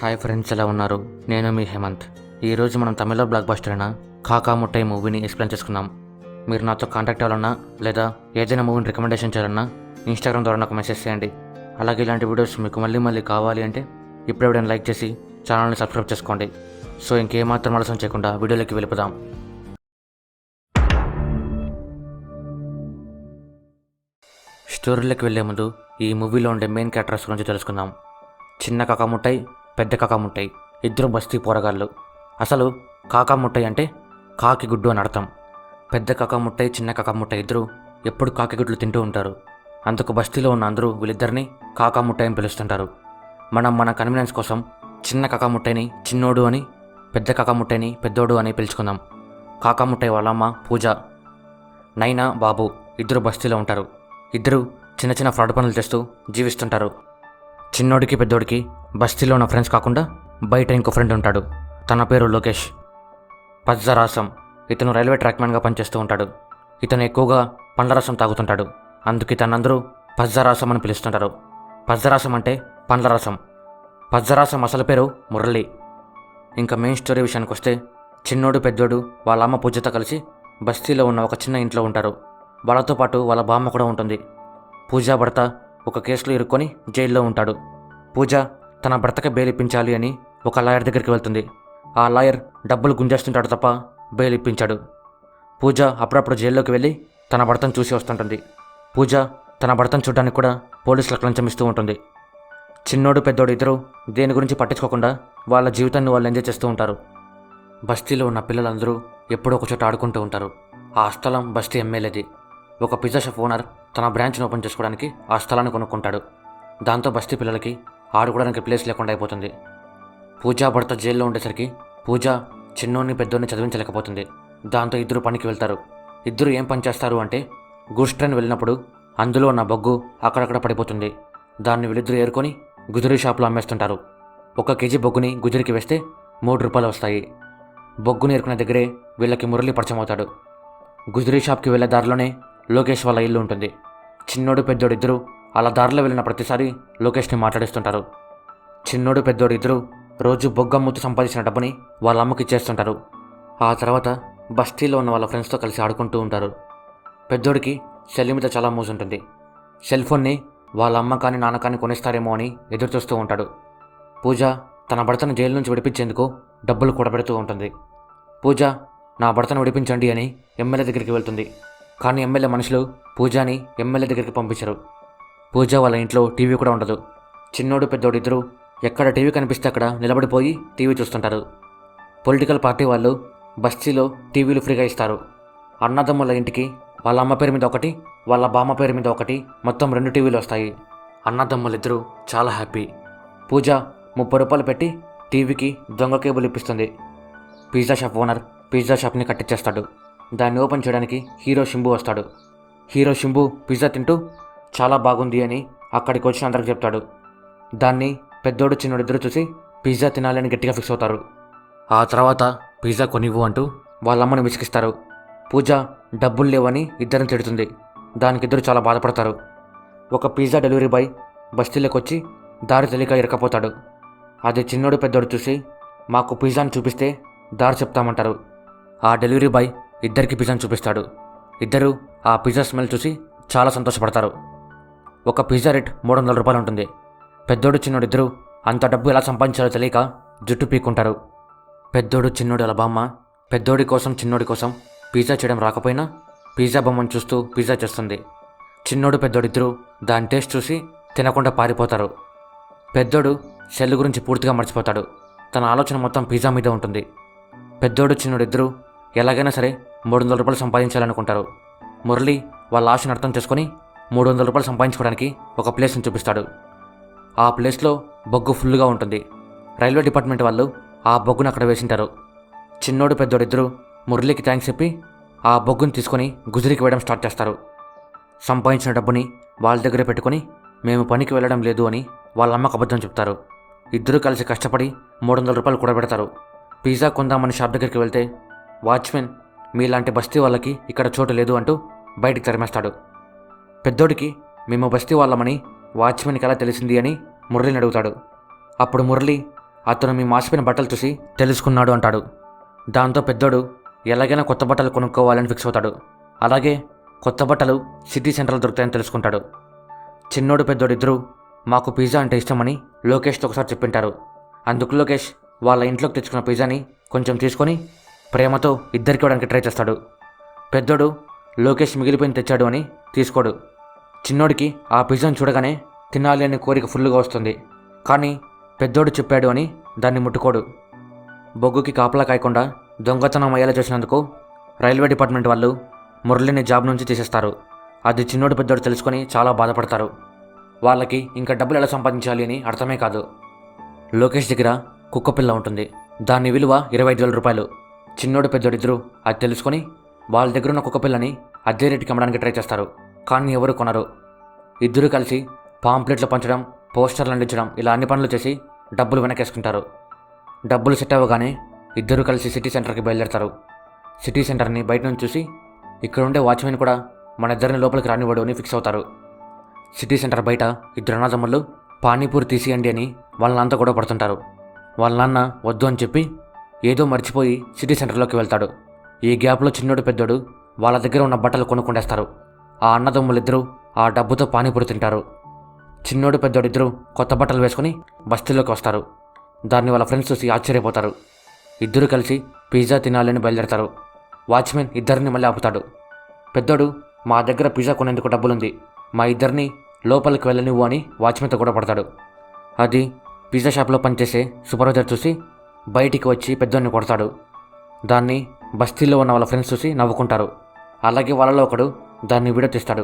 Hi friends, ఎలా ఉన్నారు? నేను మీ హేమంత్. ఈరోజు మనం తమిళ బ్లాక్ బస్టర్ అయిన కాకా ముట్టై మూవీని ఎక్స్ప్లెయిన్ చేసుకుందాం. మీరు నాతో కాంటాక్ట్ అవ్వాలన్నా లేదా ఏదైనా మూవీని రికమెండేషన్ చేయాలన్నా ఇన్స్టాగ్రామ్ ద్వారా నాకు మెసేజ్ చేయండి. అలాగే ఇలాంటి వీడియోస్ మీకు మళ్ళీ కావాలి అంటే ఇప్పుడెప్పుడైనా లైక్ చేసి ఛానల్ని సబ్స్క్రైబ్ చేసుకోండి. సో ఇంకేమాత్రం ఆలస్యం చేయకుండా వీడియోలోకి వెళ్ళిపోదాం. స్టోరీలోకి వెళ్లే ముందు ఈ మూవీలో ఉండే మెయిన్ క్యారెక్టర్స్ గురించి తెలుసుకుందాం. చిన్న కాకా ముట్టై, పెద్ద కాకా ముట్టై, ఇద్దరు బస్తీ పోరగాళ్ళు. అసలు కాకా ముట్టై అంటే కాకి గుడ్డు అని అర్థం. పెద్ద కాకా ముట్టై, చిన్న కాకా ముట్టై ఇద్దరు ఎప్పుడు కాకి గుడ్లు తింటూ ఉంటారు. అందుకు బస్తీలో ఉన్న అందరూ వీళ్ళిద్దరిని కాకా ముట్టై అని పిలుస్తుంటారు. మన కన్వీనియన్స్ కోసం చిన్న కాకా ముట్టైని చిన్నోడు అని, పెద్ద కాకా ముట్టైని పెద్దోడు అని పిలుచుకుందాం. కాకా ముట్టై వాళ్ళ అమ్మ పూజ, నైనా, బాబు ఇద్దరు బస్తీలో ఉంటారు. ఇద్దరు చిన్న ఫ్రాడ్ పనులు చేస్తూ జీవిస్తుంటారు. చిన్నోడికి పెద్దోడికి బస్తీలో ఉన్న ఫ్రెండ్స్ కాకుండా బయట ఇంకో ఫ్రెండ్ ఉంటాడు. తన పేరు లోకేష్. పజ్జరాసం. ఇతను రైల్వే ట్రాక్మ్యాన్గా పనిచేస్తూ ఉంటాడు. ఇతను ఎక్కువగా పండ్ల రసం తాగుతుంటాడు. అందుకే తనందరూ పజ్జరాసం అని పిలుస్తుంటారు. పజ్జరాసం అంటే పండ్ల రసం. పజ్జరాసం అసలు పేరు మురళి. ఇంకా మెయిన్ స్టోరీ విషయానికి వస్తే, చిన్నోడు పెద్దోడు వాళ్ళ అమ్మ పూజతో కలిసి బస్తీలో ఉన్న ఒక చిన్న ఇంట్లో ఉంటారు. వాళ్ళతో పాటు వాళ్ళ బామ్మ కూడా ఉంటుంది. పూజ భర్త ఒక కేసులో ఇరుక్కొని జైల్లో ఉంటాడు. పూజ తన భర్తకి బెయిల్ ఇప్పించాలి అని ఒక లాయర్ దగ్గరికి వెళ్తుంది. ఆ లాయర్ డబ్బులు గుంజేస్తుంటాడు తప్ప బెయిల్ ఇప్పించాడు. పూజ అప్పుడప్పుడు జైల్లోకి వెళ్ళి తన భర్తను చూసి వస్తుంటుంది. పూజ తన భర్తను చూడడానికి కూడా పోలీసులకు లంచం ఇస్తూ ఉంటుంది. చిన్నోడు పెద్దోడు ఇద్దరు దేని గురించి పట్టించుకోకుండా వాళ్ళ జీవితాన్ని వాళ్ళు ఎంజాయ్ చేస్తూ ఉంటారు. బస్తీలో ఉన్న పిల్లలందరూ ఎప్పుడో ఒక చోట ఆడుకుంటూ ఉంటారు. ఆ స్థలం బస్తీ ఎమ్మెల్యేది. ఒక పిజ్జా షాప్ ఓనర్ తన బ్రాంచ్ని ఓపెన్ చేసుకోవడానికి ఆ స్థలాన్ని కొనుక్కుంటాడు. దాంతో బస్తీ పిల్లలకి ఆడుకోవడానికి ప్లేస్ లేకుండా అయిపోతుంది. పూజా భర్త జైల్లో ఉండేసరికి పూజ చిన్నోడిని పెద్దోడిని చదివించలేకపోతుంది. దాంతో ఇద్దరు పనికి వెళ్తారు. ఇద్దరు ఏం పని చేస్తారు అంటే, గూడ్స్ ట్రైన్ వెళ్ళినప్పుడు అందులో ఉన్న బొగ్గు అక్కడక్కడ పడిపోతుంది. దాన్ని వీళ్ళిద్దరూ ఏరుకొని గుజరీ షాప్లో అమ్మేస్తుంటారు. 1 కేజీ బొగ్గుని గుజరీకి వేస్తే 3 రూపాయలు వస్తాయి. బొగ్గుని ఏరుకునే దగ్గరే వీళ్ళకి మురళి పరిచయం అవుతాడు. గుజరీ షాప్కి వెళ్ళే దారిలోనే లోకేష్ వాళ్ళ ఇల్లు ఉంటుంది. చిన్నోడు పెద్దోడు ఇద్దరు అలా దారిలో వెళ్ళిన ప్రతిసారి లోకేష్ని మాట్లాడిస్తుంటారు. చిన్నోడు పెద్దోడు ఇద్దరు రోజు బొగ్గమ్ముతూ సంపాదించిన డబ్బుని వాళ్ళ అమ్మకి ఇచ్చేస్తుంటారు. ఆ తర్వాత బస్తీలో ఉన్న వాళ్ళ ఫ్రెండ్స్తో కలిసి ఆడుకుంటూ ఉంటారు. పెద్దోడికి సెల్ మీద చాలా మోజు ఉంటుంది. సెల్ ఫోన్ని వాళ్ళ అమ్మ కానీ నాన్న కానీ కొనిస్తారేమో అని ఎదురు చూస్తూ ఉంటాడు. పూజ తన భర్తను జైలు నుంచి విడిపించేందుకు డబ్బులు కూడబెడుతూ ఉంటుంది. పూజ నా భర్తను విడిపించండి అని ఎమ్మెల్యే దగ్గరికి వెళ్తుంది. కానీ ఎమ్మెల్యే మనుషులు పూజని ఎమ్మెల్యే దగ్గరికి పంపించరు. పూజ వాళ్ళ ఇంట్లో టీవీ కూడా ఉండదు. చిన్నోడు పెద్దోడు ఇద్దరు ఎక్కడ టీవీ కనిపిస్తే అక్కడ నిలబడిపోయి టీవీ చూస్తుంటారు. పొలిటికల్ పార్టీ వాళ్ళు బస్తీలో టీవీలు ఫ్రీగా ఇస్తారు. అన్నదమ్ముల ఇంటికి వాళ్ళ అమ్మ పేరు మీద ఒకటి, వాళ్ళ బామ్మ పేరు మీద ఒకటి, మొత్తం 2 టీవీలు వస్తాయి. అన్నదమ్ములిద్దరూ చాలా హ్యాపీ. పూజ 30 రూపాయలు పెట్టి టీవీకి దొంగ కేబుల్ ఇప్పిస్తుంది. పిజ్జా షాప్ ఓనర్ పిజ్జా షాప్ని కట్టించేస్తాడు. దాన్ని ఓపెన్ చేయడానికి హీరో శంభు వస్తాడు. హీరో శంభు పిజ్జా తింటూ చాలా బాగుంది అని అక్కడికి వచ్చిన అందరికి చెప్తాడు. దాన్ని పెద్దోడు చిన్నోడు ఇద్దరు చూసి పిజ్జా తినాలని గట్టిగా ఫిక్స్ అవుతారు. ఆ తర్వాత పిజ్జా కొనివ్వు అంటూ వాళ్ళ అమ్మని విసిగిస్తారు. పూజ డబ్బులు లేవని ఇద్దరిని తిడుతుంది. దానికి ఇద్దరు చాలా బాధపడతారు. ఒక పిజ్జా డెలివరీ బాయ్ బస్తీలోకి వచ్చి దారి తెలియక ఇరకపోతాడు. అది చిన్నోడు పెద్దోడు చూసి మాకు పిజ్జాని చూపిస్తే దారి చెప్తామంటారు. ఆ డెలివరీ బాయ్ ఇద్దరికి పిజ్జాని చూపిస్తాడు. ఇద్దరు ఆ పిజ్జా స్మెల్ చూసి చాలా సంతోషపడతారు. ఒక పిజ్జా రేట్ 300 రూపాయలు ఉంటుంది. పెద్దోడు చిన్నోడు ఇద్దరు అంత డబ్బు ఎలా సంపాదించాలో తెలియక జుట్టు పీక్కుంటారు. పెద్దోడు చిన్నోడు అలా బామ్మ పెద్దోడి కోసం చిన్నోడి కోసం పిజ్జా చేయడం రాకపోయినా పిజ్జా బొమ్మను చూస్తూ పిజ్జా చేస్తుంది. చిన్నోడు పెద్దోడిద్దరూ దాని టేస్ట్ చూసి తినకుండా పారిపోతారు. పెద్దోడు సెల్ గురించి పూర్తిగా మర్చిపోతాడు. తన ఆలోచన మొత్తం పిజ్జా మీద ఉంటుంది. పెద్దోడు చిన్నోడు ఇద్దరు ఎలాగైనా సరే 300 రూపాయలు సంపాదించాలనుకుంటారు. మురళి వాళ్ళ ఆశను అర్థం చేసుకొని 300 రూపాయలు సంపాదించుకోవడానికి ఒక ప్లేస్ని చూపిస్తాడు. ఆ ప్లేస్లో బొగ్గు ఫుల్గా ఉంటుంది. రైల్వే డిపార్ట్మెంట్ వాళ్ళు ఆ బొగ్గును అక్కడ వేసింటారు. చిన్నోడు పెద్దోడు ఇద్దరు మురళికి థ్యాంక్స్ చెప్పి ఆ బొగ్గుని తీసుకొని గుజరీకి వేయడం స్టార్ట్ చేస్తారు. సంపాదించిన డబ్బుని వాళ్ళ దగ్గరే పెట్టుకొని మేము పనికి వెళ్ళడం లేదు అని వాళ్ళ అమ్మకు అబద్ధం చెప్తారు. ఇద్దరూ కలిసి కష్టపడి 300 రూపాయలు కూడబెడతారు. పిజ్జా కొందామని షాప్ దగ్గరికి వెళ్తే వాచ్మెన్ మీలాంటి బస్తీ వాళ్ళకి ఇక్కడ చోటు లేదు అంటూ బయటికి తరిమేస్తాడు. పెద్దోడికి మేము బస్తీ వాళ్ళమని వాచ్మెన్కి ఎలా తెలిసింది అని మురళిని అడుగుతాడు. అప్పుడు మురళి అతను మీ మాసిపోయిన బట్టలు చూసి తెలుసుకున్నాడు అంటాడు. దాంతో పెద్దోడు ఎలాగైనా కొత్త బట్టలు కొనుక్కోవాలని ఫిక్స్ అవుతాడు. అలాగే కొత్త బట్టలు సిటీ సెంటర్లో దొరుకుతాయని తెలుసుకుంటాడు. చిన్నోడు పెద్దోడు ఇద్దరు మాకు పిజ్జా అంటే ఇష్టమని లోకేష్తో ఒకసారి చెప్పింటారు. అందుకు లోకేష్ వాళ్ళ ఇంట్లోకి తెచ్చుకున్న పిజ్జాని కొంచెం తీసుకొని ప్రేమతో ఇద్దరికి ఇవ్వడానికి ట్రై చేస్తాడు. పెద్దోడు లోకేష్ మిగిలిపోయిన తెచ్చాడు అని తీసుకోడు. చిన్నోడికి ఆ పిజ్జాని చూడగానే తినాలి అనే కోరిక ఫుల్గా వస్తుంది. కానీ పెద్దోడు చెప్పాడు అని దాన్ని ముట్టుకోడు. బొగ్గుకి కాపలా కాయకుండా దొంగతనం అయ్యేలా చేసినందుకు రైల్వే డిపార్ట్మెంట్ వాళ్ళు మురళిని జాబ్ నుంచి తీసేస్తారు. అది చిన్నోడు పెద్దోడు తెలుసుకొని చాలా బాధపడతారు. వాళ్ళకి ఇంకా డబ్బులు ఎలా సంపాదించాలి అని అర్థమే కాదు. లోకేష్ దగ్గర కుక్కపిల్ల ఉంటుంది. దాని విలువ 25,000 రూపాయలు. చిన్నోడు పెద్దోడిద్దరు అది తెలుసుకొని వాళ్ళ దగ్గర ఉన్న కుక్కపిల్లని అద్దె రేటుకి అమ్మడానికి ట్రై చేస్తారు. కానీ ఎవరు కొనరు. ఇద్దరు కలిసి పాంప్లెట్లు పంచడం, పోస్టర్లు అందించడం ఇలా అన్ని పనులు చేసి డబ్బులు వెనకేసుకుంటారు. డబ్బులు సెట్ అవ్వగానే ఇద్దరు కలిసి సిటీ సెంటర్కి బయలుదేరతారు. సిటీ సెంటర్ని బయట నుంచి చూసి ఇక్కడ ఉండే వాచ్మెన్ కూడా మన ఇద్దరిని లోపలికి రానివ్వడు అని ఫిక్స్ అవుతారు. సిటీ సెంటర్ బయట ఇద్దరు అన్నదమ్ములు పానీపూరి తీసియండి అని వాళ్ళ నాన్నతో గొడవ పడుతుంటారు. వాళ్ళ నాన్న వద్దు అని చెప్పి ఏదో మర్చిపోయి సిటీ సెంటర్లోకి వెళ్తాడు. ఈ గ్యాప్లో చిన్నోడు పెద్దోడు వాళ్ళ దగ్గర ఉన్న బట్టలు కొనుక్కుండేస్తారు. ఆ అన్నదమ్ములిద్దరూ ఆ డబ్బుతో పానీపూరి తింటారు. చిన్నోడు పెద్దోడిద్దరూ కొత్త బట్టలు వేసుకుని బస్తీలోకి వస్తారు. దాన్ని వాళ్ళ ఫ్రెండ్స్ చూసి ఆశ్చర్యపోతారు. ఇద్దరు కలిసి పిజ్జా తినాలని బయలుదేరతారు. వాచ్మెన్ ఇద్దరిని మళ్ళీ ఆపుతాడు. పెద్దోడు మా దగ్గర పిజ్జా కొనేందుకు డబ్బులుంది, మా ఇద్దరిని లోపలికి వెళ్ళనివ్వు అని వాచ్మెన్తో కూడా పడతాడు. అది పిజ్జా షాప్లో పనిచేసే సూపర్వైజర్ చూసి బయటికి వచ్చి పెద్దోడిని కొడతాడు. దాన్ని బస్తీలో ఉన్న వాళ్ళ ఫ్రెండ్స్ చూసి నవ్వుకుంటారు. అలాగే వాళ్ళలో ఒకడు దాన్ని వీడియో తీస్తాడు.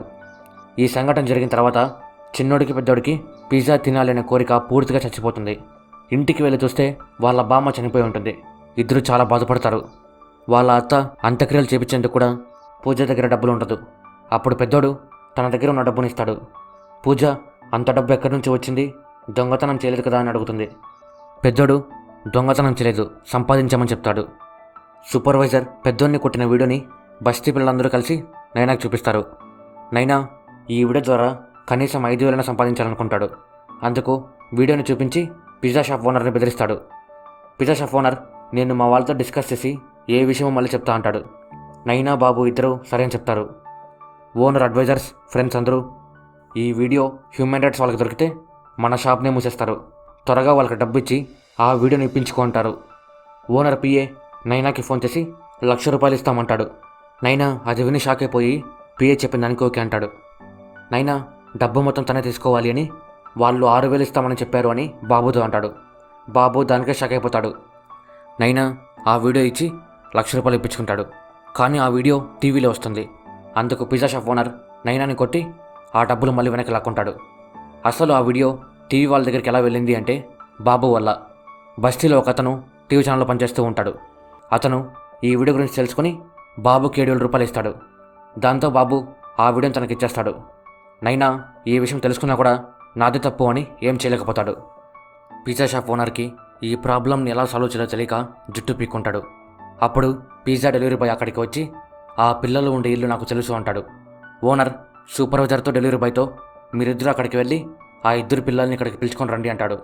ఈ సంఘటన జరిగిన తర్వాత చిన్నోడికి పెద్దోడికి పిజ్జా తినాలనే కోరిక పూర్తిగా చచ్చిపోతుంది. ఇంటికి వెళ్ళి చూస్తే వాళ్ళ బామ్మ చనిపోయి ఉంటుంది. ఇద్దరు చాలా బాధపడతారు. వాళ్ళ అత్త అంత్యక్రియలు చేపించేందుకు కూడా పూజ దగ్గర డబ్బులు ఉండదు. అప్పుడు పెద్దోడు తన దగ్గర ఉన్న డబ్బుని ఇస్తాడు. పూజ అంత డబ్బు ఎక్కడి నుంచి వచ్చింది, దొంగతనం చేయలేదు కదా అని అడుగుతుంది. పెద్దోడు దొంగతనం చేయలేదు, సంపాదించామని చెప్తాడు. సూపర్వైజర్ పెద్దోడిని కొట్టిన వీడియోని బస్తీ పిల్లలందరూ కలిసి నైనాకి చూపిస్తారు. నైనా ఈ వీడియో ద్వారా కనీసం 5,000 సంపాదించాలనుకుంటాడు. అందుకు వీడియోని చూపించి పిజ్జా షాప్ ఓనర్ని బెదిరిస్తాడు. పిజ్జా షాప్ ఓనర్ నేను మా వాళ్ళతో డిస్కస్ చేసి ఏ విషయమో మళ్ళీ చెప్తా అంటాడు. నైనా బాబు ఇద్దరు సరే అని చెప్తారు. ఓనర్ అడ్వైజర్స్ ఫ్రెండ్స్ అందరూ ఈ వీడియో హ్యూమన్ రైట్స్ వాళ్ళకి దొరికితే మన షాప్నే మూసేస్తారు, త్వరగా వాళ్ళకి డబ్బు ఇచ్చి ఆ వీడియోని ఇప్పించుకో అంటారు. ఓనర్ పిఏ నైనాకి ఫోన్ చేసి 1,00,000 రూపాయలు ఇస్తామంటాడు. నైనా అది విని షాక్ అయిపోయి పిఏ చెప్పిన దానికి ఓకే అంటాడు. నైనా డబ్బు మొత్తం తనే తీసుకోవాలి అని వాళ్ళు 6,000 ఇస్తామని చెప్పారు అని బాబుతో అంటాడు. బాబు దానికే షాక్ అయిపోతాడు. నైనా ఆ వీడియో ఇచ్చి 1,00,000 రూపాయలు ఇప్పించుకుంటాడు. కానీ ఆ వీడియో టీవీలో వస్తుంది. అందుకు పిజ్జా షాప్ ఓనర్ నైనాని కొట్టి ఆ డబ్బులు మళ్ళీ వెనక్కి లాక్కుంటాడు. అసలు ఆ వీడియో టీవీ వాళ్ళ దగ్గరికి ఎలా వెళ్ళింది అంటే బాబు వల్ల. బస్తీలో ఒక అతను టీవీ ఛానల్లో పనిచేస్తూ ఉంటాడు. అతను ఈ వీడియో గురించి తెలుసుకుని బాబుకి 7,000 రూపాయలు ఇస్తాడు. దాంతో బాబు ఆ వీడియోని తనకి ఇచ్చేస్తాడు. నైనా ఈ విషయం తెలుసుకున్నా కూడా నాది తప్పు అని ఏం చేయలేకపోతాడు. పిజ్జా షాప్ ఓనర్కి ఈ ప్రాబ్లంని ఎలా సాల్వ్ చేయాలో తెలియక జుట్టు పీక్కుంటాడు. అప్పుడు పిజ్జా డెలివరీ బాయ్ అక్కడికి వచ్చి ఆ పిల్లలు ఉండే ఇల్లు నాకు తెలుసు అంటాడు. ఓనర్ సూపర్వైజర్తో డెలివరీ బాయ్తో మీరిద్దరూ అక్కడికి వెళ్ళి ఆ ఇద్దరు పిల్లల్ని ఇక్కడికి పిలుచుకొని రండి అంటాడు.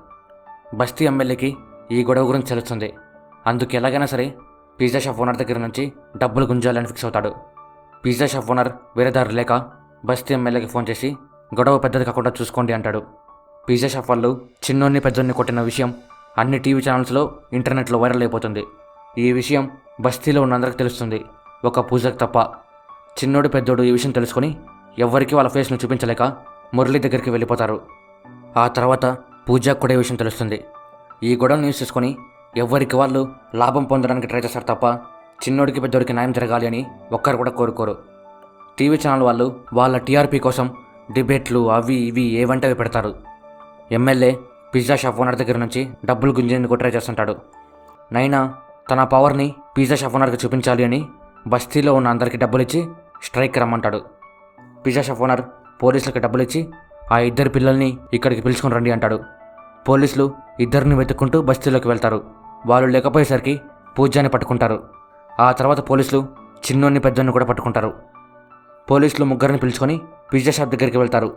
బస్తీ ఎమ్మెల్యేకి ఈ గొడవ గురించి తెలుస్తుంది. అందుకు ఎలాగైనా సరే పిజ్జా షాప్ ఓనర్ దగ్గర నుంచి డబ్బులు గుంజాలని ఫిక్స్ అవుతాడు. పిజ్జా షాప్ ఓనర్ వేరే దారి లేక బస్తీ ఎమ్మెల్యేకి ఫోన్ చేసి గొడవ పెద్దది కాకుండా చూసుకోండి అంటాడు. పిజ్జా షాప్ వాళ్ళు చిన్నోన్ని పెద్దోన్ని కొట్టిన విషయం అన్ని టీవీ ఛానల్స్లో ఇంటర్నెట్లో వైరల్ అయిపోతుంది. ఈ విషయం బస్తీలో ఉన్న అందరికి తెలుస్తుంది, ఒక పూజకు తప్ప. చిన్నోడు పెద్దోడు ఈ విషయం తెలుసుకొని ఎవ్వరికీ వాళ్ళ ఫేస్ను చూపించలేక మురళి దగ్గరికి వెళ్ళిపోతారు. ఆ తర్వాత పూజకు కూడా ఈ విషయం తెలుస్తుంది. ఈ గొడవను యూస్ చేసుకొని ఎవ్వరికి వాళ్ళు లాభం పొందడానికి ట్రై చేస్తారు తప్ప చిన్నోడికి పెద్దోడికి న్యాయం జరగాలి అని ఒక్కరు కూడా కోరుకోరు. టీవీ ఛానల్ వాళ్ళు వాళ్ళ టీఆర్పీ కోసం డిబేట్లు అవి ఇవి ఏవంటే అవి పెడతారు. ఎమ్మెల్యే పిజ్జా షాప్ ఓనర్ దగ్గర నుంచి డబ్బులు గుంజేందుకు ట్రై చేస్తుంటాడు. నైనా తన పవర్ని పిజ్జా షాప్ ఓనర్కి చూపించాలి అని బస్తీలో ఉన్న అందరికీ డబ్బులు ఇచ్చి స్ట్రైక్ రమ్మంటాడు. పిజ్జా షాప్ ఓనర్ పోలీసులకి డబ్బులు ఇచ్చి ఆ ఇద్దరు పిల్లల్ని ఇక్కడికి పిలుచుకొని రండి అంటాడు. పోలీసులు ఇద్దరిని వెతుక్కుంటూ బస్తీలోకి వెళ్తారు. వాళ్ళు లేకపోయేసరికి పూజాని పట్టుకుంటారు. ఆ తర్వాత పోలీసులు చిన్నోన్ని పెద్దోన్ని కూడా పట్టుకుంటారు. పోలీసులు ముగ్గురిని పిలుచుకొని పిజ్జా షాప్ దగ్గరికి వెళ్తారు.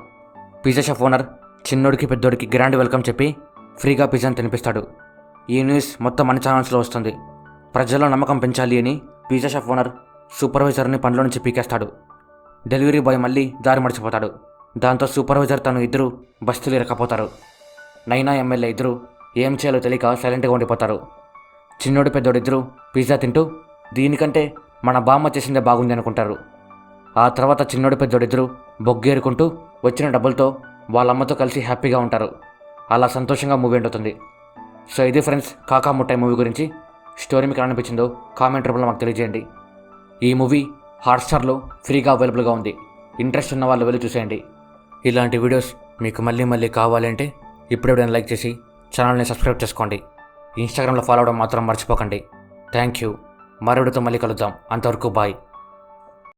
పిజ్జా షాప్ ఓనర్ చిన్నోడికి పెద్దోడికి గ్రాండ్ వెల్కమ్ చెప్పి ఫ్రీగా పిజ్జాని తినిపిస్తాడు. ఈ న్యూస్ మొత్తం అన్ని ఛానల్స్లో వస్తుంది. ప్రజల్లో నమ్మకం పెంచాలి అని పిజ్జా షాప్ ఓనర్ సూపర్వైజర్ని పనిలో నుంచి పీకేస్తాడు. డెలివరీ బాయ్ మళ్ళీ దారి మర్చిపోతాడు. దాంతో సూపర్వైజర్ తను ఇద్దరు బస్తీలు ఇరకపోతారు. నైనా ఎమ్మెల్యే ఇద్దరు ఏం చేయాలో తెలియక సైలెంట్గా ఉండిపోతారు. చిన్నోడు పెద్దోడు ఇద్దరు పిజ్జా తింటూ దీనికంటే మన బామ్మ చేసిందే బాగుంది అనుకుంటారు. ఆ తర్వాత చిన్నోడు పెద్దోడు ఇద్దరు బొగ్గేరుకుంటూ వచ్చిన డబ్బులతో వాళ్ళమ్మతో కలిసి హ్యాపీగా ఉంటారు. అలా సంతోషంగా మూవీ ఎండుతుంది. సో ఇది ఫ్రెండ్స్ కాకా ముట్టాయి మూవీ గురించి. స్టోరీ మీకు ఎలా అనిపించిందో కామెంట్ రూపంలో మాకు తెలియజేయండి. ఈ మూవీ హాట్స్టార్లో ఫ్రీగా అవైలబుల్గా ఉంది. ఇంట్రెస్ట్ ఉన్న వాళ్ళు వెళ్ళి చూసేయండి. ఇలాంటి వీడియోస్ మీకు మళ్ళీ మళ్ళీ కావాలంటే ఇప్పుడే లైక్ చేసి ఛానల్ని సబ్స్క్రైబ్ చేసుకోండి. ఇన్స్టాగ్రామ్లో ఫాలో అవ్వడం మాత్రం మర్చిపోకండి. Thank you. మరొకటితో మళ్ళీ కలుద్దాం. అంతవరకు బాయ్.